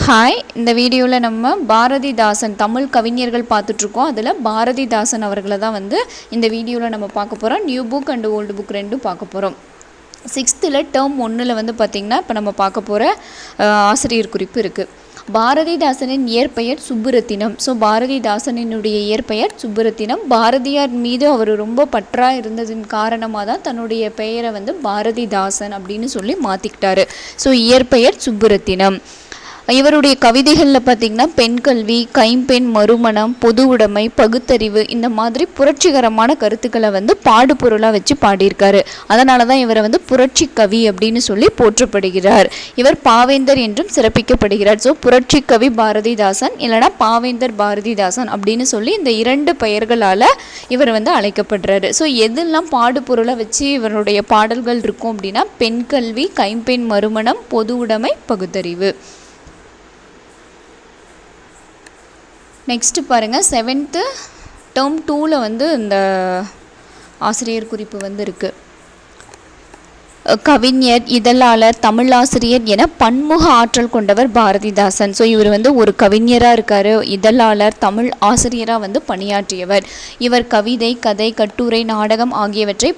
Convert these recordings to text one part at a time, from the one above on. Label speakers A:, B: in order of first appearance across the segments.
A: Hi, இந்த வீடியோவில் நம்ம பாரதிதாசன் தமிழ் கவிஞர்கள் பார்த்துட்ருக்கோம். அதில் பாரதிதாசன் அவர்களை தான் இந்த வீடியோவில் நம்ம பார்க்க போகிறோம். New book and old book ரெண்டும் பார்க்க போகிறோம். 6th டேர்ம் 1 பார்த்திங்கன்னா இப்போ நம்ம பார்க்க போகிற ஆசிரியர் குறிப்பு இருக்குது. பாரதிதாசனின் இயற்பெயர் சுப்புரத்தினம். ஸோ பாரதிதாசனினுடைய இயற்பெயர் சுப்புரத்தினம். பாரதியார் மீது அவர் ரொம்ப பற்றாக இருந்ததின் காரணமாக தான் தன்னுடைய பெயரை பாரதிதாசன் அப்படின்னு சொல்லி மாற்றிக்கிட்டாரு. ஸோ இயற்பெயர் சுப்புரத்தினம். இவருடைய கவிதைகளில் பார்த்திங்கன்னா பெண் கல்வி, கைம்பெண் மறுமணம், பொது உடைமை, பகுத்தறிவு இந்த மாதிரி புரட்சிகரமான கருத்துக்களை பாடுபொருளாக வச்சு பாடியிருக்காரு. அதனால தான் இவரை புரட்சி கவி அப்படின்னு சொல்லி போற்றப்படுகிறார். இவர் பாவேந்தர் என்றும் சிறப்பிக்கப்படுகிறார். ஸோ புரட்சி கவி பாரதிதாசன் இல்லைனா பாவேந்தர் பாரதிதாசன் அப்படின்னு சொல்லி இந்த 2 பெயர்களால் இவர் அழைக்கப்படுறாரு. ஸோ எதெல்லாம் பாடுபொருளை வச்சு இவருடைய பாடல்கள் இருக்கும் அப்படின்னா பெண் கல்வி, கைம்பெண் மறுமணம், பொது உடைமை, பகுத்தறிவு. நெக்ஸ்ட்டு பாருங்கள், 7th டேர்ம் 2 இந்த ஆசிரியர் குறிப்பு இருக்குது. கவிஞர், இதழாளர், தமிழாசிரியர் என பன்முக ஆற்றல் கொண்டவர் பாரதிதாசன். ஸோ இவர் ஒரு கவிஞராக இருக்கார், இதழாளர், தமிழ் ஆசிரியராக பணியாற்றியவர். இவர் கவிதை, கதை, கட்டுரை, நாடகம் ஆகியவற்றை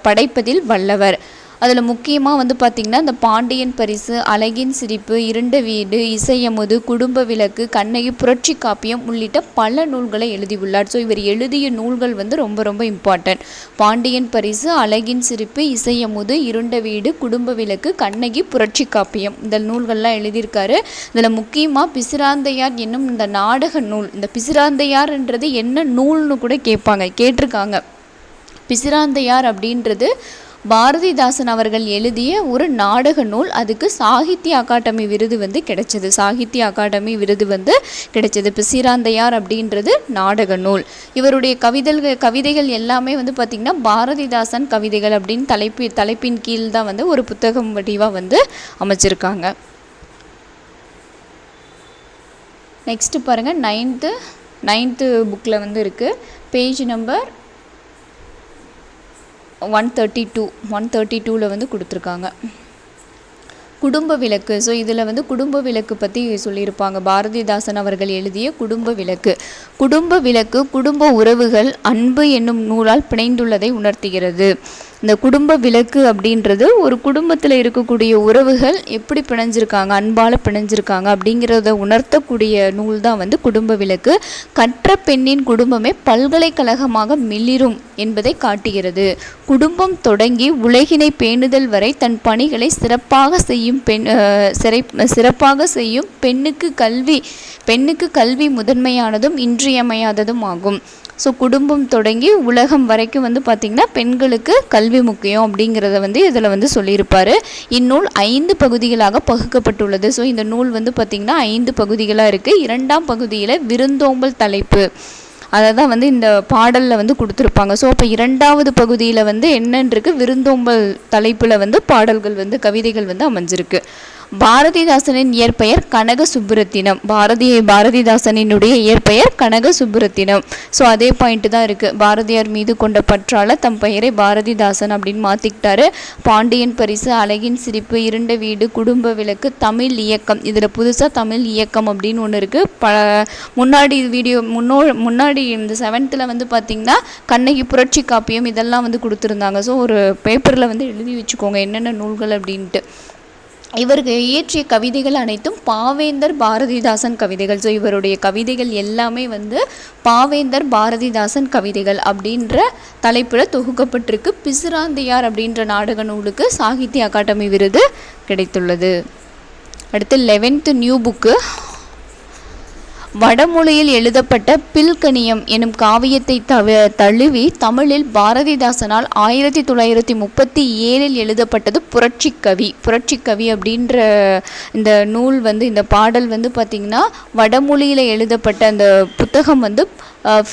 A: படைப்பதில் வல்லவர். அதில் முக்கியமாக பார்த்திங்கன்னா இந்த பாண்டியன் பரிசு, அழகின் சிரிப்பு, இருண்ட வீடு, இசையமுது, குடும்ப விளக்கு, கண்ணகி, புரட்சி காப்பியம் உள்ளிட்ட பல நூல்களை எழுதியுள்ளார். ஸோ இவர் எழுதிய நூல்கள் ரொம்ப ரொம்ப இம்பார்ட்டன்ட். பாண்டியன் பரிசு, அழகின் சிரிப்பு, இசையமுது, இருண்ட வீடு, குடும்ப விளக்கு, கண்ணகி, புரட்சி காப்பியம் இந்த நூல்கள்லாம் எழுதியிருக்காரு. இதில் முக்கியமாக பிசிராந்தையார் என்னும் இந்த நாடக நூல். இந்த பிசிராந்தையார்ன்றது என்ன நூல்னு கூட கேட்டிருக்காங்க. பிசிராந்தையார் அப்படின்றது பாரதிதாசன் அவர்கள் எழுதிய ஒரு நாடக நூல். அதுக்கு சாகித்ய அகாடமி விருது கிடைச்சது. சாகித்ய அகாடமி விருது கிடைச்சது. பிசிராந்தையார் அப்படின்றது நாடக நூல். இவருடைய கவிதைகள் எல்லாமே பார்த்திங்கன்னா பாரதிதாசன் கவிதைகள் அப்படின்னு தலைப்பின் கீழ் தான் ஒரு புத்தகம் வடிவாக அமைச்சிருக்காங்க. நெக்ஸ்ட்டு பாருங்கள், 9th புக்கில் இருக்குது. பேஜ் நம்பர் 132 கொடுத்துருக்காங்க. குடும்ப விளக்கு. ஸோ இதில் குடும்ப விளக்கு பற்றி சொல்லியிருப்பாங்க. பாரதிதாசன் அவர்கள் எழுதிய குடும்ப விளக்கு. குடும்ப விளக்கு குடும்ப உறவுகள் அன்பு என்னும் நூலால் பிணைந்துள்ளதை உணர்த்துகிறது. இந்த குடும்ப விளக்கு அப்படின்றது ஒரு குடும்பத்தில் இருக்கக்கூடிய உறவுகள் எப்படி பிணைஞ்சிருக்காங்க, அன்பால் பிணைஞ்சிருக்காங்க அப்படிங்கிறத உணர்த்தக்கூடிய நூல் தான் குடும்ப விளக்கு. கற்ற பெண்ணின் குடும்பமே பல்கலைக்கழகமாக மிளிரும் என்பதை காட்டுகிறது. குடும்பம் தொடங்கி உலகினை பேணுதல் வரை தன் பணிகளை சிறப்பாக செய்யும் பெண்ணுக்கு கல்வி முதன்மையானதும் இன்றியமையாததும் ஆகும். ஸோ குடும்பம் தொடங்கி உலகம் வரைக்கும் பார்த்திங்கன்னா பெண்களுக்கு கல்வி முக்கியம் அப்படிங்கிறத இதில் சொல்லியிருப்பார். இந்நூல் 5 பகுதிகளாக பகுக்கப்பட்டுள்ளது. ஸோ இந்த நூல் பார்த்திங்கன்னா 5 பகுதிகளாக இருக்குது. 2ஆம் பகுதியில் விருந்தோம்பல் தலைப்பு அதை தான் இந்த பாடலில் கொடுத்துருப்பாங்க. ஸோ அப்போ 2வது பகுதியில் என்னன்றிருக்கு, விருந்தோம்பல் தலைப்பில் பாடல்கள் கவிதைகள் அமைஞ்சிருக்கு. பாரதிதாசனின் இயற்பெயர் கனக சுப்புரத்தினம். பாரதிதாசனினுடைய இயற்பெயர் கனக சுப்புரத்தினம். ஸோ அதே பாயிண்ட் தான் இருக்குது. பாரதியார் மீது கொண்ட பற்றால் தம் பெயரை பாரதிதாசன் அப்படின்னு மாற்றிக்கிட்டாரு. பாண்டியன் பரிசு, அழகின் சிரிப்பு, இருண்ட வீடு, குடும்ப விளக்கு, தமிழ் இயக்கம். இதில் புதுசாக தமிழ் இயக்கம் அப்படின்னு ஒன்று இருக்குது. முன்னாடி இந்த 7th பார்த்திங்கன்னா கண்ணகி, புரட்சி காப்பியம் இதெல்லாம் கொடுத்துருந்தாங்க. ஸோ ஒரு பேப்பரில் எழுதி வச்சுக்கோங்க என்னென்ன நூல்கள் அப்படின்ட்டு. இவருக்கு இயற்றிய கவிதைகள் அனைத்தும் பாவேந்தர் பாரதிதாசன் கவிதைகள். ஸோ இவருடைய கவிதைகள் எல்லாமே பாவேந்தர் பாரதிதாசன் கவிதைகள் அப்படின்ற தலைப்பில் தொகுக்கப்பட்டிருக்கு. பிசிராந்தையார் அப்படின்ற நாடக நூலுக்கு சாகித்ய அகாடமி விருது கிடைத்துள்ளது. அடுத்து 11th நியூ புக்கு. வடமொழியில் எழுதப்பட்ட பில்கணியம் எனும் காவியத்தை தழுவி தமிழில் பாரதிதாசனால் 1937 எழுதப்பட்டது புரட்சி கவி அப்படின்ற இந்த நூல் இந்த பாடல் பார்த்திங்கன்னா வடமொழியில் எழுதப்பட்ட அந்த புத்தகம்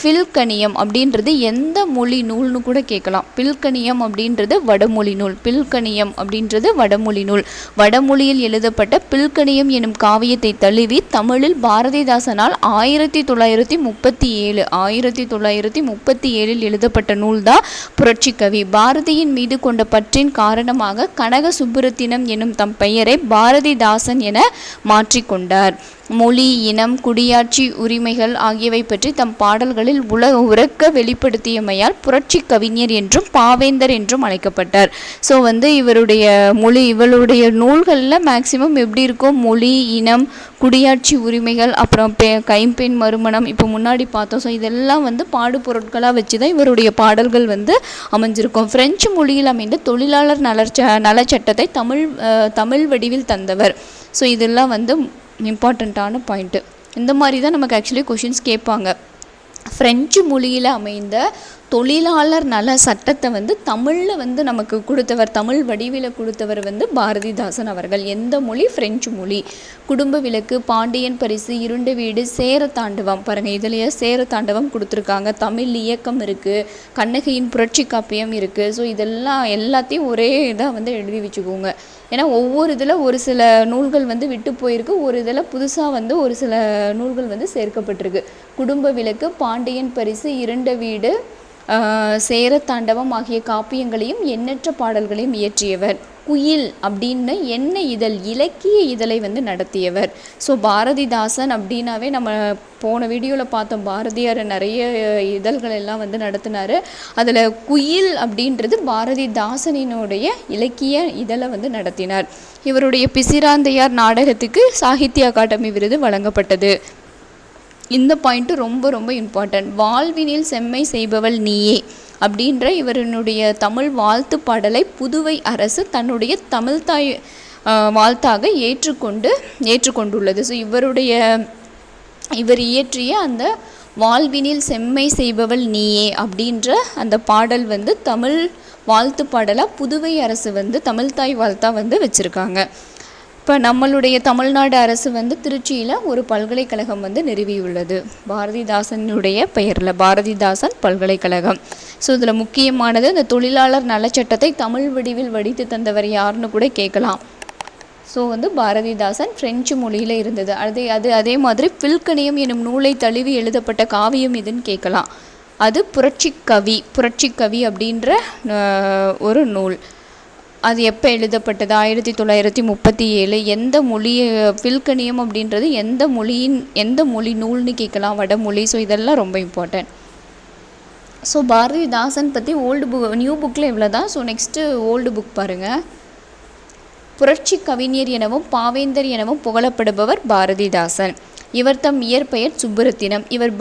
A: பில்கணியம் அப்படின்றது எந்த மொழி நூல்னு கூட கேட்கலாம். பில்கணியம் அப்படின்றது வடமொழி நூல். பில்கணியம் அப்படின்றது வடமொழி நூல். வடமொழியில் எழுதப்பட்ட பில்கணியம் எனும் காவியத்தை தழுவி தமிழில் பாரதிதாசனால் 1937 எழுதப்பட்ட நூல்தான் புரட்சிக்கவி. பாரதியின் மீது கொண்ட பற்றின் காரணமாக கனக சுப்புரத்தினம் எனும் தம் பெயரை பாரதிதாசன் என மாற்றிக்கொண்டார். மொழி, இனம், குடியாட்சி உரிமைகள் ஆகியவை பற்றி தம் பாடல்களில் உறக்க வெளிப்படுத்தியமையால் புரட்சி கவிஞர் என்றும் பாவேந்தர் என்றும் அழைக்கப்பட்டார். ஸோ இவளுடைய நூல்களில் மேக்சிமம் எப்படி இருக்கும், மொழி, இனம், குடியாட்சி உரிமைகள், அப்புறம் கைம்பெண் மறுமணம், இப்போ முன்னாடி பார்த்தோம். ஸோ இதெல்லாம் பாடு பொருட்களாக வச்சு தான் இவருடைய பாடல்கள் அமைஞ்சிருக்கும். பிரெஞ்சு மொழியில் அமைந்த தொழிலாளர் நலச்சட்டத்தை தமிழ் வடிவில் தந்தவர். ஸோ இதெல்லாம் இம்பார்ட்டண்ட்டான பாயிண்ட்டு. இந்த மாதிரி தான் நமக்கு ஆக்சுவலி கொஷின்ஸ் கேட்பாங்க. ஃப்ரெஞ்சு மொழியில் அமைந்த தொழிலாளர் நல சட்டத்தை தமிழில் நமக்கு கொடுத்தவர், தமிழ் வடிவில் கொடுத்தவர் பாரதிதாசன் அவர்கள். எந்த மொழி? ஃப்ரெஞ்சு மொழி. குடும்ப விளக்கு, பாண்டியன் பரிசு, இருண்ட வீடு, சேர தாண்டவம். பாருங்கள், இதுலேயே சேர தாண்டவம் கொடுத்துருக்காங்க. தமிழ் இயக்கம் இருக்குது, கண்ணகியின் புரட்சி காப்பியம் இருக்குது. ஸோ எல்லாத்தையும் ஒரே இதாக எழுதி வச்சுக்கோங்க. ஏன்னா ஒவ்வொரு இதில் ஒரு சில நூல்கள் விட்டு போயிருக்கு, ஒரு இதில் புதுசாக ஒரு சில நூல்கள் சேர்க்கப்பட்டிருக்கு. குடும்ப விளக்கு, பாண்டியன் பரிசு, இருண்ட வீடு, சேர தாண்டவம் ஆகிய காப்பியங்களையும் எண்ணற்ற பாடல்களையும் இயற்றியவர். குயில் அப்படின்னு என்ன இதழ், இலக்கிய இதழை நடத்தியவர். ஸோ பாரதிதாசன் அப்படின்னாவே நம்ம போன வீடியோவில் பார்த்தோம், பாரதியார் நிறைய இதழ்கள் எல்லாம் நடத்தினார். அதில் குயில் அப்படின்றது பாரதிதாசனினுடைய இலக்கிய இதழை நடத்தினார். இவருடைய பிசிராந்தையார் நாடகத்துக்கு சாகித்ய அகாடமி விருது வழங்கப்பட்டது. இந்த பாயிண்ட்டு ரொம்ப ரொம்ப இம்பார்ட்டன்ட். வாழ்வினில் செம்மை செய்பவள் நீயே அப்படின்ற இவருடைய தமிழ் வாழ்த்து பாடலை புதுவை அரசு தன்னுடைய தமிழ்தாய் வாழ்த்தாக ஏற்றுக்கொண்டுள்ளது. ஸோ இவர் இயற்றிய அந்த வாழ்வினில் செம்மை செய்பவள் நீயே அப்படின்ற அந்த பாடல் தமிழ் வாழ்த்து பாடலாக புதுவை அரசு தமிழ்தாய் வாழ்த்தாக வச்சுருக்காங்க. இப்போ நம்மளுடைய தமிழ்நாடு அரசு திருச்சியில் ஒரு பல்கலைக்கழகம் நிறுவியுள்ளது பாரதிதாசனுடைய பெயரில், பாரதிதாசன் பல்கலைக்கழகம். ஸோ இதில் முக்கியமானது இந்த தொழிலாளர் நலச்சட்டத்தை தமிழ் வடிவில் வடித்து தந்தவர் யாருன்னு கூட கேட்கலாம். ஸோ பாரதிதாசன் ஃப்ரெஞ்சு மொழியில் இருந்தது. அதே மாதிரி பில்கணியம் எனும் நூலை தழுவி எழுதப்பட்ட காவியம் இதுன்னு கேட்கலாம். அது புரட்சிக்கவி அப்படின்ற ஒரு நூல். அது எப்போ எழுதப்பட்டது? 1937. எந்த மொழி? பில்கணியம் அப்படின்றது எந்த மொழி நூல்னு கேட்கலாம், வடமொழி. ஸோ இதெல்லாம் ரொம்ப இம்பார்ட்டன்ட். ஸோ பாரதிதாசன் பற்றி நியூ புக்கில் இவ்வளோ தான். ஸோ நெக்ஸ்ட்டு ஓல்டு புக் பாருங்கள். புரட்சி கவிஞர் எனவும் பாவேந்தர் எனவும் புகழப்படுபவர் பாரதிதாசன். இவர் தம் இயற்பெயர் சுப்புரத்தினம். இவர்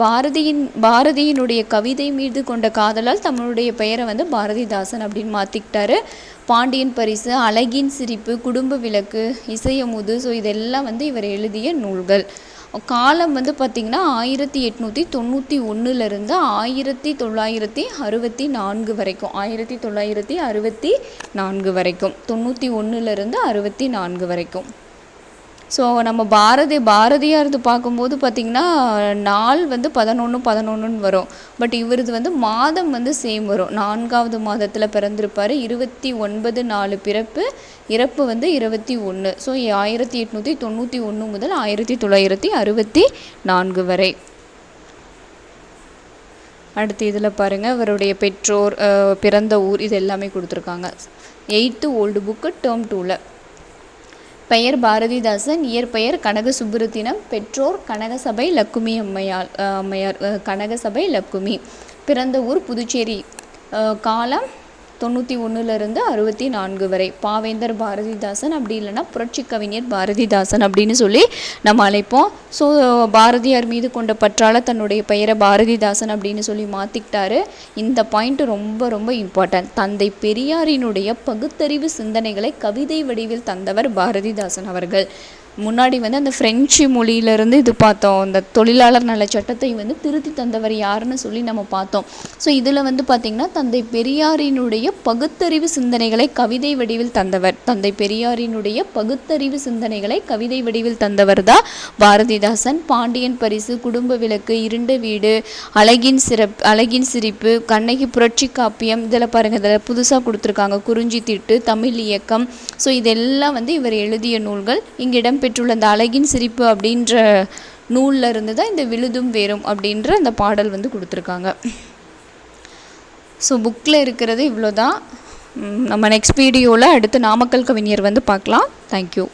A: பாரதியினுடைய கவிதை மீது கொண்ட காதலால் தம்முடைய பெயரை பாரதிதாசன் அப்படின்னு மாற்றிக்கிட்டாரு. பாண்டியன் பரிசு, அழகின் சிரிப்பு, குடும்ப விளக்கு, இசையமுது, ஸோ இதெல்லாம் இவர் எழுதிய நூல்கள். காலம் பார்த்திங்கன்னா 1891 1964 வரைக்கும். 1964 வரைக்கும், 91 64 வரைக்கும். ஸோ நம்ம பாரதியாரது பார்க்கும்போது பார்த்திங்கன்னா நாள் 11 வரும். பட் இவரது மாதம் சேம் வரும். 4வது மாதத்தில் பிறந்திருப்பார். 29/4 பிறப்பு, இறப்பு 21. ஸோ 1891 முதல் 1964 வரை. அடுத்து இதில் பாருங்கள், இவருடைய பெற்றோர், பிறந்த ஊர், இது எல்லாமே கொடுத்துருக்காங்க. 8th ஓல்டு புக்கு டேர்ம் 2ல். பெயர் பாரதிதாசன், இயற்பெயர் கனக சுப்புரத்தினம், பெற்றோர் கனகசபை லக்குமி அம்மையார், கனகசபை லக்குமி. பிறந்த ஊர் புதுச்சேரி. காலம் 91 64 வரை. பாவேந்தர் பாரதிதாசன், அப்படி இல்லைன்னா புரட்சி கவிஞர் பாரதிதாசன் அப்படின்னு சொல்லி நம்ம அழைப்போம். ஸோ பாரதியார் மீது கொண்ட பற்றால் தன்னுடைய பெயரை பாரதிதாசன் அப்படின்னு சொல்லி மாற்றிக்கிட்டாரு. இந்த பாயிண்ட் ரொம்ப ரொம்ப இம்பார்ட்டன்ட். தந்தை பெரியாரினுடைய பகுத்தறிவு சிந்தனைகளை கவிதை வடிவில் தந்தவர் பாரதிதாசன் அவர்கள். முன்னாடி வந்து அந்த ஃப்ரெஞ்சு மொழியிலேருந்து இது பார்த்தோம், அந்த தொழிலாளர் நல சட்டத்தை வந்து திருத்தி தந்தவர் யாருன்னு சொல்லி நம்ம பார்த்தோம். ஸோ இதில் வந்து பார்த்திங்கன்னா தந்தை பெரியாரினுடைய பகுத்தறிவு சிந்தனைகளை கவிதை வடிவில் தந்தவர், தந்தை பெரியாரினுடைய பகுத்தறிவு சிந்தனைகளை கவிதை வடிவில் தந்தவர் தான் பாரதிதாசன். பாண்டியன் பரிசு, குடும்ப விளக்கு, இருண்ட வீடு, அழகின் சிரிப்பு, கண்ணகி புரட்சி காப்பியம், இதில் பாருங்கள், இதில் புதுசாக கொடுத்துருக்காங்க குறிஞ்சி திட்டு, தமிழ் இயக்கம். ஸோ இதெல்லாம் வந்து இவர் எழுதிய நூல்கள். இங்கே இடம்பெற்றுள்ள அந்த அழகின் சிரிப்பு அப்படின்ற நூலில் இருந்து தான் இந்த விழுதும் வேறும் அப்படின்ற அந்த பாடல் வந்து கொடுத்துருக்காங்க. ஸோ புக்கில் இருக்கிறது இவ்வளோ தான். நம்ம நெக்ஸ்ட் வீடியோவில் அடுத்து நாமக்கல் கவிஞர் வந்து பார்க்கலாம். தேங்க்யூ.